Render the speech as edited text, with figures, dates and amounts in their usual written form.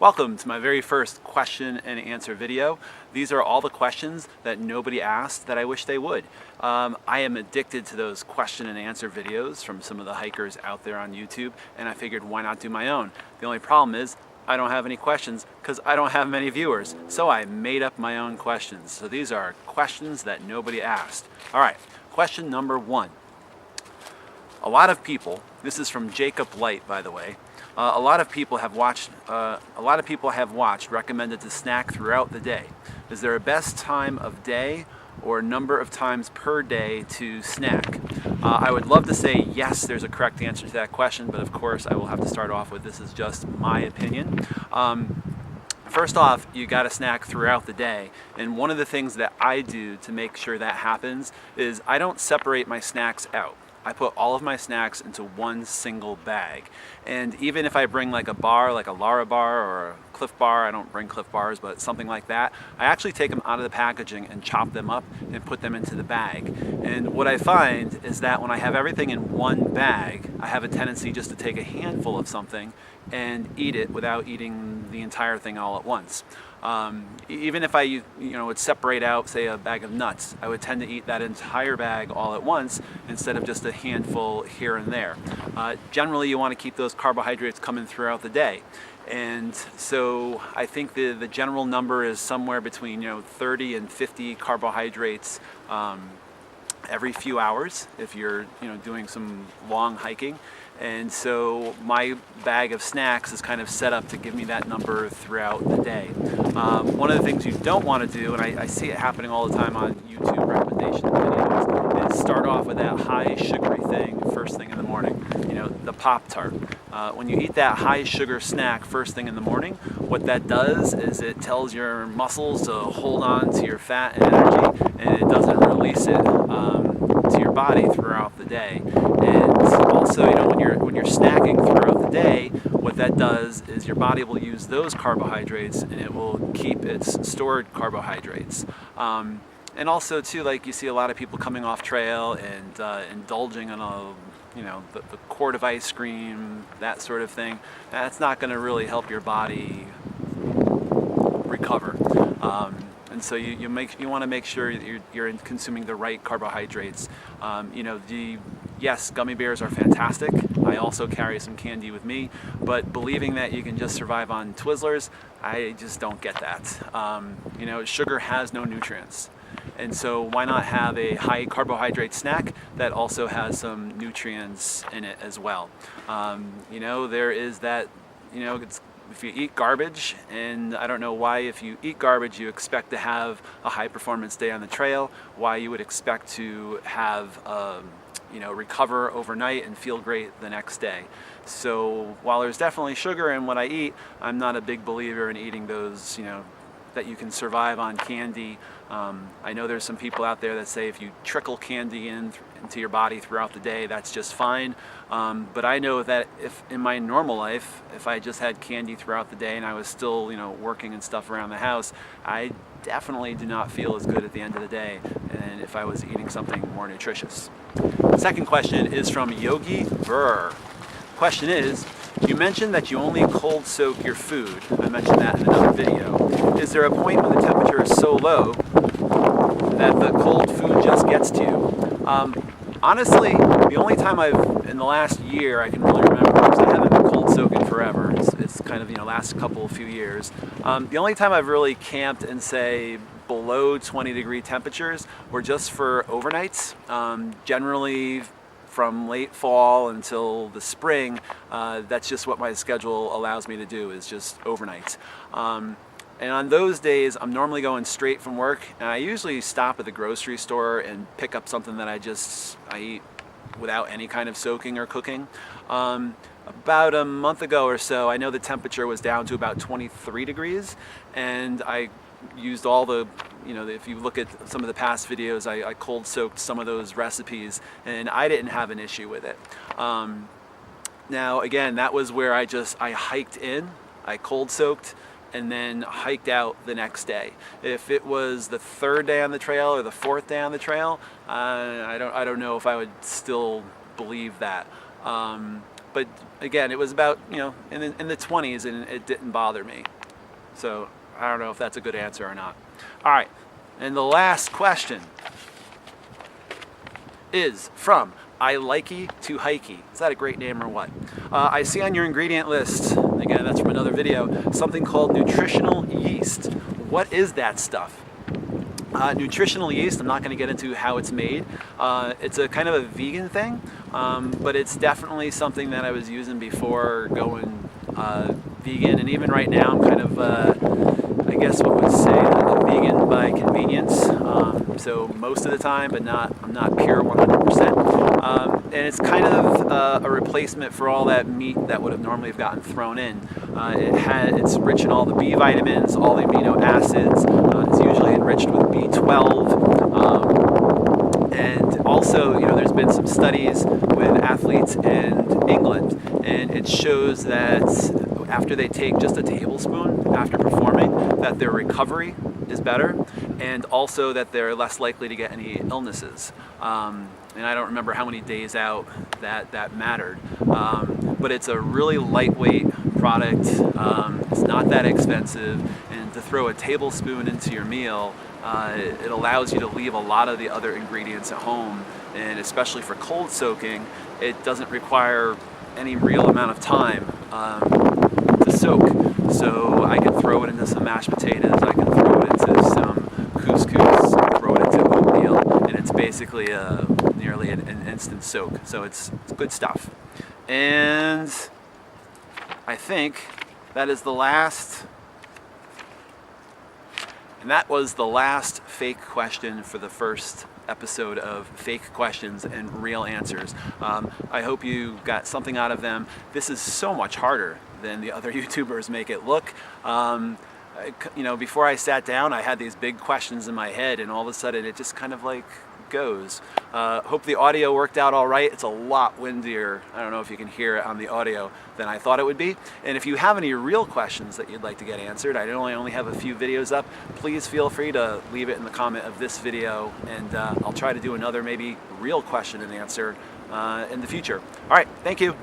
Welcome to my very first question and answer video. These are all the questions that nobody asked that I wish they would. I am addicted to those question and answer videos from some of the hikers out there on YouTube, and I figured why not do my own. The only problem is I don't have any questions because I don't have many viewers, so I made up my own questions. So these are questions that nobody asked. All right, question number one. A lot of people, this is from Jacob Light, by the way. A lot of people have watched recommended to snack throughout the day. Is there a best time of day or number of times per day to snack? I would love to say yes, there's a correct answer to that question, but of course I will have to start off with this is just my opinion. First off, you got to snack throughout the day, and one of the things that I do to make sure that happens is I don't separate my snacks out. I put all of my snacks into one single bag. And even if I bring like a bar, like a Lara bar or a Cliff bar, I don't bring Cliff bars, but something like that, I actually take them out of the packaging and chop them up and put them into the bag. And what I find is that when I have everything in one bag, I have a tendency just to take a handful of something and eat it without eating the entire thing all at once. Even if I would separate out, say, a bag of nuts, I would tend to eat that entire bag all at once instead of just a handful here and there. Generally, you want to keep those carbohydrates coming throughout the day. And so I think the general number is somewhere between 30 and 50 carbohydrates every few hours if you're doing some long hiking. And so my bag of snacks is kind of set up to give me that number throughout the day. One of the things you don't want to do, and I see it happening all the time on YouTube recommendation videos, is start off with that high sugary thing first thing in the morning, the Pop-Tart. When you eat that high sugar snack first thing in the morning, what that does is it tells your muscles to hold on to your fat and energy, and it doesn't release it to your body throughout the day. And also, when you're snacking throughout the day, what that does is your body will use those carbohydrates and it will keep its stored carbohydrates. And also too, like you see a lot of people coming off trail and indulging in the quart of ice cream, that sort of thing. That's not going to really help your body recover. And so you want to make sure that you're consuming the right carbohydrates. Yes, gummy bears are fantastic. I also carry some candy with me, but believing that you can just survive on Twizzlers, I just don't get that. Sugar has no nutrients. And so why not have a high carbohydrate snack that also has some nutrients in it as well? There is that, if you eat garbage, and I don't know why if you eat garbage you expect to have a high performance day on the trail, why you would expect to have recover overnight and feel great the next day. So while there's definitely sugar in what I eat, I'm not a big believer in eating those, that you can survive on candy. I know there's some people out there that say if you trickle candy into your body throughout the day, that's just fine. But I know that if in my normal life, if I just had candy throughout the day and I was still, working and stuff around the house, I definitely do not feel as good at the end of the day than if I was eating something more nutritious. The second question is from Yogi Ver. Question is, you mentioned that you only cold soak your food. I mentioned that in another video. Is there a point when the temperature is so low that the cold food just gets to you? Honestly, the only time in the last year I can really remember, because I haven't been cold soaking forever, it's kind of, last few years. The only time I've really camped in, say, below 20-degree temperatures were just for overnights. Generally, from late fall until the spring, that's just what my schedule allows me to do, is just overnights. And on those days, I'm normally going straight from work, and I usually stop at the grocery store and pick up something that I eat without any kind of soaking or cooking. About a month ago or so, I know the temperature was down to about 23 degrees, and I used all the, if you look at some of the past videos, I cold soaked some of those recipes, and I didn't have an issue with it. Now, again, that was where I hiked in, I cold soaked, and then hiked out the next day. If it was the third day on the trail or the fourth day on the trail, I don't know if I would still believe that. But again, it was about, in the 20s, and it didn't bother me. So I don't know if that's a good answer or not. All right, and the last question is from I Likey to Hikey. Is that a great name or what? I see on your ingredient list, again, that's from another video, something called nutritional yeast. What is that stuff? Nutritional yeast, I'm not going to get into how it's made. It's a kind of a vegan thing, but it's definitely something that I was using before going vegan, and even right now I'm kind of, I guess what would say, a vegan by convenience. So most of the time, but I'm not pure 100%. And it's kind of a replacement for all that meat that would have normally have gotten thrown in. It's rich in all the B vitamins, all the amino acids. It's usually enriched with B12. And also, there's been some studies with athletes in England, and it shows that after they take just a tablespoon after performing, that their recovery is better, and also that they're less likely to get any illnesses. And I don't remember how many days out that mattered. But it's a really lightweight product. It's not that expensive, and to throw a tablespoon into your meal, it allows you to leave a lot of the other ingredients at home, and especially for cold soaking, it doesn't require any real amount of time to soak. So I can throw it into some mashed potatoes, I can throw it into some couscous, throw it into oatmeal, and it's basically nearly an instant soak. So it's good stuff. And I think that is the last, and that was the last fake question for the first episode of Fake Questions and Real Answers. I hope you got something out of them. This is so much harder than the other YouTubers make it look. Before I sat down, I had these big questions in my head, and all of a sudden it just kind of like goes. Hope the audio worked out all right. It's a lot windier, I don't know if you can hear it on the audio, than I thought it would be. And if you have any real questions that you'd like to get answered, I only have a few videos up, please feel free to leave it in the comment of this video, and I'll try to do another maybe real question and answer in the future. All right, thank you.